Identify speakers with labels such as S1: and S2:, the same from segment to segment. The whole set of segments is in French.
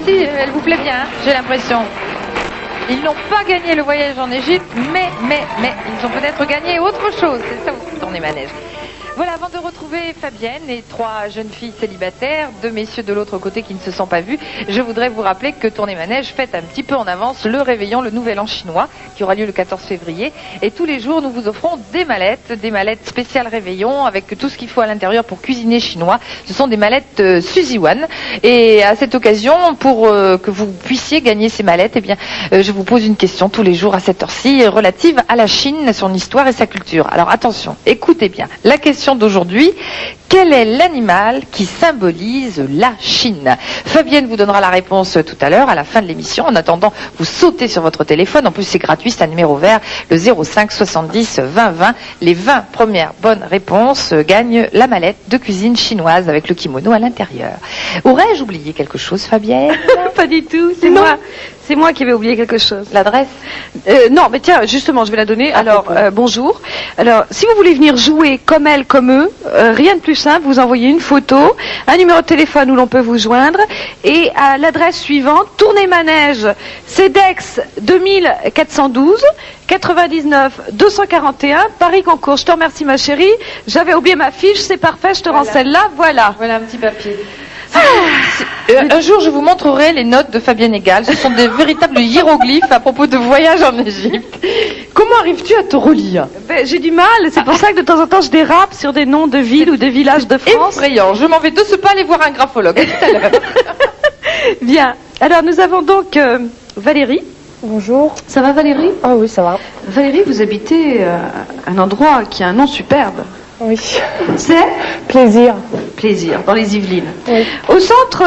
S1: aussi, elle vous plaît bien, hein, j'ai l'impression. Ils n'ont pas gagné le voyage en Égypte, mais ils ont peut-être gagné autre chose. C'est ça aussi, tourner manège. Voilà, avant de retrouver Fabienne et 3 jeunes filles célibataires, 2 messieurs de l'autre côté qui ne se sont pas vus, je voudrais vous rappeler que Tourner Manège fête un petit peu en avance le réveillon, le nouvel an chinois, qui aura lieu le 14 février. Et tous les jours, nous vous offrons des mallettes spéciales réveillon, avec tout ce qu'il faut à l'intérieur pour cuisiner chinois. Ce sont des mallettes Suzy One. Et à cette occasion, pour que vous puissiez gagner ces mallettes, eh bien, je vous pose une question tous les jours à cette heure-ci, relative à la Chine, son histoire et sa culture. Alors attention, écoutez bien. La question d'aujourd'hui, quel est l'animal qui symbolise la Chine? Fabienne vous donnera la réponse tout à l'heure, à la fin de l'émission. En attendant, vous sautez sur votre téléphone. En plus, c'est gratuit, c'est un numéro vert, le 05 70 20 20. Les 20 premières bonnes réponses gagnent la mallette de cuisine chinoise avec le kimono à l'intérieur. Aurais-je oublié quelque chose, Fabienne?
S2: Pas du tout, c'est moi. C'est moi qui avais oublié quelque chose.
S1: L'adresse?
S2: Non, mais tiens, justement, je vais la donner. Alors, bonjour. Alors, si vous voulez venir jouer comme elle, comme eux, rien de plus simple, vous envoyez une photo, un numéro de téléphone où l'on peut vous joindre, et à l'adresse suivante, Tourner Manège, CEDEX 2412, 99 241, Paris-Concours. Je te remercie, ma chérie. J'avais oublié ma fiche, c'est parfait, je te rends celle-là, voilà.
S1: Voilà un petit papier. Un jour, je vous montrerai les notes de Fabienne Egal. Ce sont des véritables hiéroglyphes à propos de voyage en Égypte. Comment arrives-tu à te relire?
S2: J'ai du mal, c'est pour ça que de temps en temps je dérape sur des noms de villes ou de villages de France.
S1: Effrayant, je m'en vais de ce pas aller voir un graphologue. À tout à l'heure.
S2: Bien, alors nous avons donc Valérie.
S3: Bonjour.
S2: Ça va, Valérie?
S3: Ah oui, ça va.
S2: Valérie, vous habitez un endroit qui a un nom superbe.
S3: Oui.
S2: C'est
S3: Plaisir.
S2: Plaisir, dans les Yvelines.
S3: Oui.
S2: Au centre,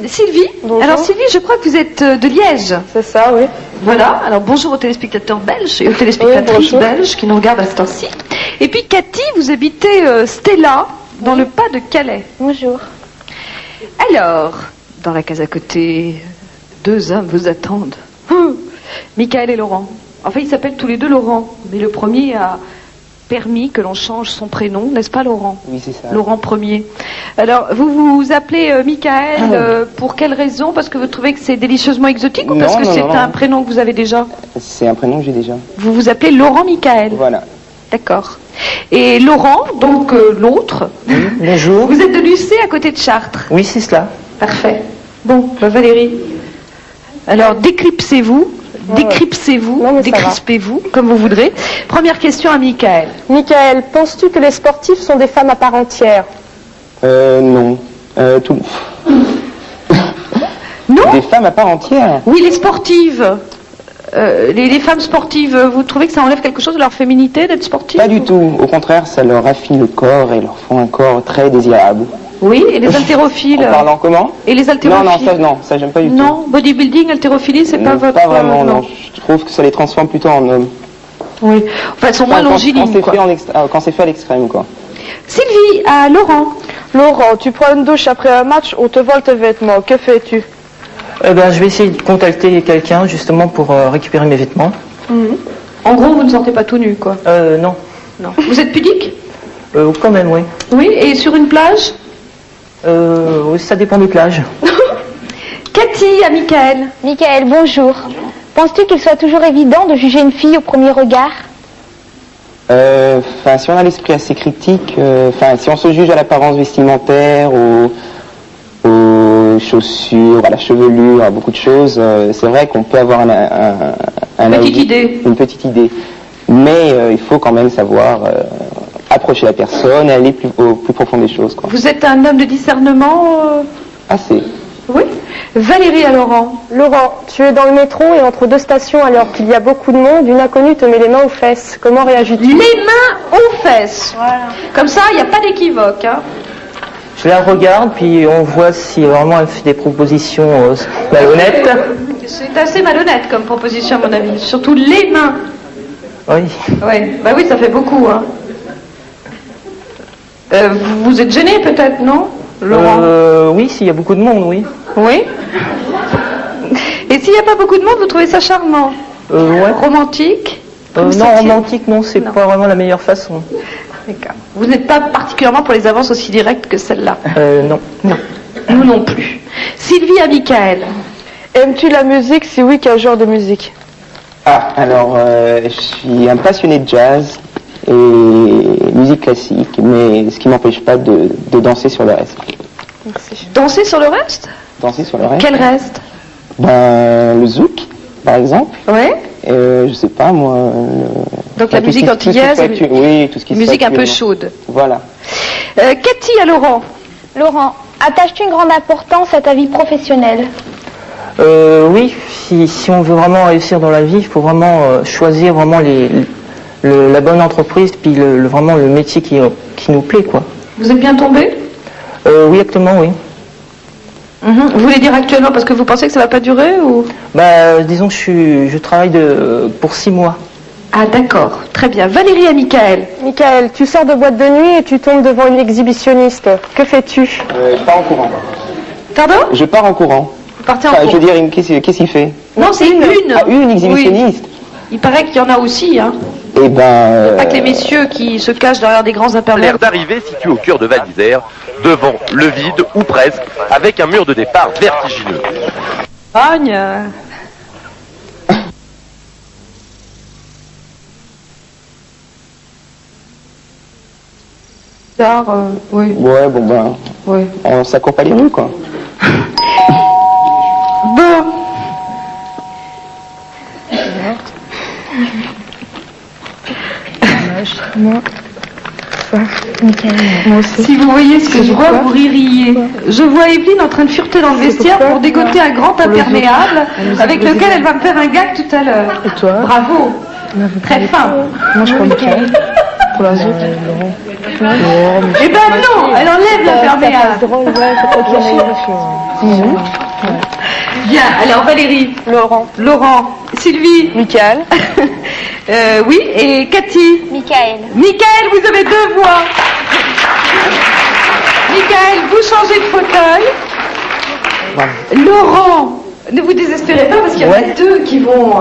S2: Sylvie.
S3: Bonjour.
S2: Alors Sylvie, je crois que vous êtes de Liège.
S3: C'est ça, oui.
S2: Voilà, alors bonjour aux téléspectateurs belges et aux téléspectatrices belges qui nous regardent à ce temps-ci. Et puis Cathy, vous habitez Stella, dans le pas de Calais.
S3: Bonjour.
S2: Alors, dans la case à côté, 2 hommes vous attendent. Michael et Laurent. Enfin, ils s'appellent tous les 2 Laurent, mais le premier a permis que l'on change son prénom, n'est-ce pas, Laurent?
S4: Oui, c'est ça.
S2: Laurent Premier. Alors, vous vous appelez Michael pour quelle raison? Parce que vous trouvez que c'est délicieusement exotique ou parce que c'est un prénom que vous avez déjà?
S4: C'est un prénom que j'ai déjà.
S2: Vous vous appelez Laurent Michael?
S4: Voilà.
S2: D'accord. Et Laurent, donc l'autre,
S4: Oui, bonjour.
S2: vous êtes de Lucé à côté de Chartres?
S4: Oui, c'est cela.
S2: Parfait. Bon, Valérie. Alors, décryptez-vous. Décryptez-vous,
S3: Non, mais ça
S2: décrispez-vous, comme vous voudrez. Première question à Michael.
S3: Michael, penses-tu que les sportifs sont des femmes à part entière?
S4: Non. Tout...
S2: Non?
S4: Des femmes à part entière?
S2: Oui, les sportives. Les femmes sportives, vous trouvez que ça enlève quelque chose de leur féminité d'être sportive?
S4: Pas du tout. Au contraire, ça leur affine le corps et leur font un corps très désirable.
S2: Oui, et les haltérophiles?
S4: En parlant comment?
S2: Et les haltérophiles?
S4: Non, ça j'aime pas du tout.
S2: Non, bodybuilding, haltérophilie, c'est pas votre...
S4: Pas vraiment, non. Je trouve que ça les transforme plutôt en hommes.
S2: Oui. Enfin, elles sont moins longilines, quoi.
S4: Quand c'est fait à l'extrême, quoi.
S2: Sylvie, à Laurent.
S3: Laurent, tu prends une douche après un match, on te vole tes vêtements. Que fais-tu?
S5: Je vais essayer de contacter quelqu'un justement pour récupérer mes vêtements.
S2: En gros, vous ne sortez pas tout nu, quoi.
S5: Non.
S2: Non. Vous êtes pudique?
S5: Quand même, oui.
S2: Oui, et sur une plage?
S5: Oui, ça dépend des plages.
S2: Cathy, à Michael.
S6: Michael, bonjour. Penses-tu qu'il soit toujours évident de juger une fille au premier regard?
S4: Si on a l'esprit assez critique, si on se juge à l'apparence vestimentaire, aux chaussures, à la chevelure, à beaucoup de choses, c'est vrai qu'on peut avoir une petite idée. Mais il faut quand même savoir approcher la personne et aller au plus profond des choses, quoi.
S2: Vous êtes un homme de discernement
S4: Assez.
S2: Oui. Valérie, à Laurent.
S3: Laurent, tu es dans le métro et entre 2 stations alors qu'il y a beaucoup de monde, une inconnue te met les mains aux fesses. Comment réagis-tu?
S2: Les mains aux fesses. Voilà. Comme ça, il n'y a pas d'équivoque. Hein.
S5: Je la regarde, puis on voit si vraiment elle fait des propositions malhonnêtes.
S2: C'est assez malhonnête comme proposition, à mon avis. Surtout les mains.
S5: Oui.
S2: Ouais. Bah oui, ça fait beaucoup. Hein. Vous êtes gêné peut-être, non, Laurent?
S5: Oui, s'il y a beaucoup de monde, oui.
S2: Oui. Et s'il n'y a pas beaucoup de monde, vous trouvez ça charmant?
S5: Ouais.
S2: Romantique?
S5: Non, romantique, non, c'est pas vraiment la meilleure façon.
S2: D'accord. Vous n'êtes pas particulièrement pour les avances aussi directes que celle-là?
S5: Non.
S2: Non. Nous non plus. Sylvie à Michael.
S3: Aimes-tu la musique? Si oui, quel genre de musique?
S4: Ah, alors, je suis un passionné de jazz et musique classique, mais ce qui m'empêche pas de danser sur le reste.
S3: Merci.
S2: Danser sur le reste?
S4: Danser sur le reste?
S2: Quel reste?
S4: Ben, le zouk, par exemple.
S2: Ouais.
S4: Je sais pas, moi...
S2: Donc la musique antillaise,
S4: oui, tout ce qui se
S2: musique
S4: fait
S2: un peu
S4: actuellement.
S2: chaude.
S4: Voilà.
S2: Cathy à Laurent.
S6: Laurent, attaches-tu une grande importance à ta vie professionnelle?
S5: Oui, si on veut vraiment réussir dans la vie, il faut vraiment choisir vraiment la bonne entreprise, puis vraiment le métier qui nous plaît, quoi.
S2: Vous êtes bien tombé?
S5: Oui, actuellement, oui.
S2: Vous voulez dire actuellement parce que vous pensez que ça va pas durer ou?
S5: Bah, disons que je travaille pour 6 mois.
S2: Ah d'accord, très bien. Valérie à Michael.
S3: Michael, tu sors de boîte de nuit et tu tombes devant une exhibitionniste. Que fais-tu?
S4: Je pars en courant.
S2: Pardon?
S4: Je pars en courant.
S2: Vous partez en
S4: Enfin, je
S2: cours.
S4: veux dire, qu'est-ce qu'il fait?
S2: Non, c'est une.
S4: Ah, une exhibitionniste.
S2: Oui. Il paraît qu'il y en a aussi, hein.
S4: Eh ben...
S2: Pas que les messieurs qui se cachent derrière des grands imperméables.
S7: L'aire d'arrivée situé au cœur de Val d'Isère, devant le vide, ou presque, avec un mur de départ vertigineux.
S2: Agne. Tard, oui,
S4: Ouais, bon ben,
S2: oui.
S4: on s'accourt pas les rues, quoi.
S2: Bon. Si vous voyez ce que je vois, vous ririez. Je vois Evelyne en train de fureter dans le vestiaire pour dégoter un grand imperméable avec lequel elle va me faire un gag tout à l'heure.
S3: Et toi?
S2: Bravo. Très fin.
S3: Moi, je comprends. Pour la zone.
S2: Eh ben non, elle enlève l'imperméable. Bien, alors Valérie, Laurent, Sylvie,
S3: Michael.
S2: oui, et Cathy.
S6: Michael.
S2: Michael, vous avez 2 voix. Michael, vous changez de fauteuil. Laurent, ne vous désespérez pas parce qu'il y en a 2 qui vont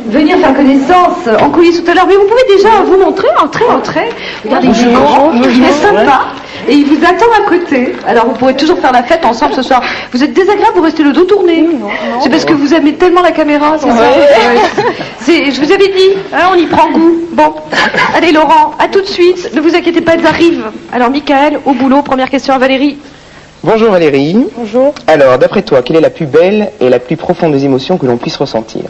S2: venir faire connaissance en coulisses tout à l'heure. Mais vous pouvez déjà vous montrer, entrer. Regardez, il est grand, il est sympa et il vous attend à côté. Alors vous pourrez toujours faire la fête ensemble ce soir. Vous êtes désagréable, vous restez le dos tourné. C'est parce que vous aimez tellement la caméra, c'est ça? Je vous avais dit, hein, on y prend goût. Bon, allez Laurent, à tout de suite. Ne vous inquiétez pas, elles arrivent. Alors Michael, au boulot, première question à Valérie.
S4: Bonjour Valérie.
S3: Bonjour.
S4: Alors, d'après toi, quelle est la plus belle et la plus profonde des émotions que l'on puisse ressentir?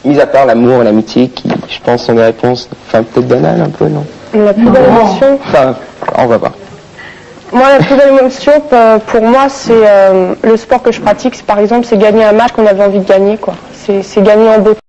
S4: Mis à part l'amour et l'amitié qui, je pense, sont des réponses, enfin peut-être banales un peu, non?
S3: La plus belle émotion?
S4: Enfin, on va voir.
S3: Moi, la plus belle émotion, pour moi, c'est le sport que je pratique. Par exemple, c'est gagner un match qu'on avait envie de gagner, quoi. C'est gagner en beauté.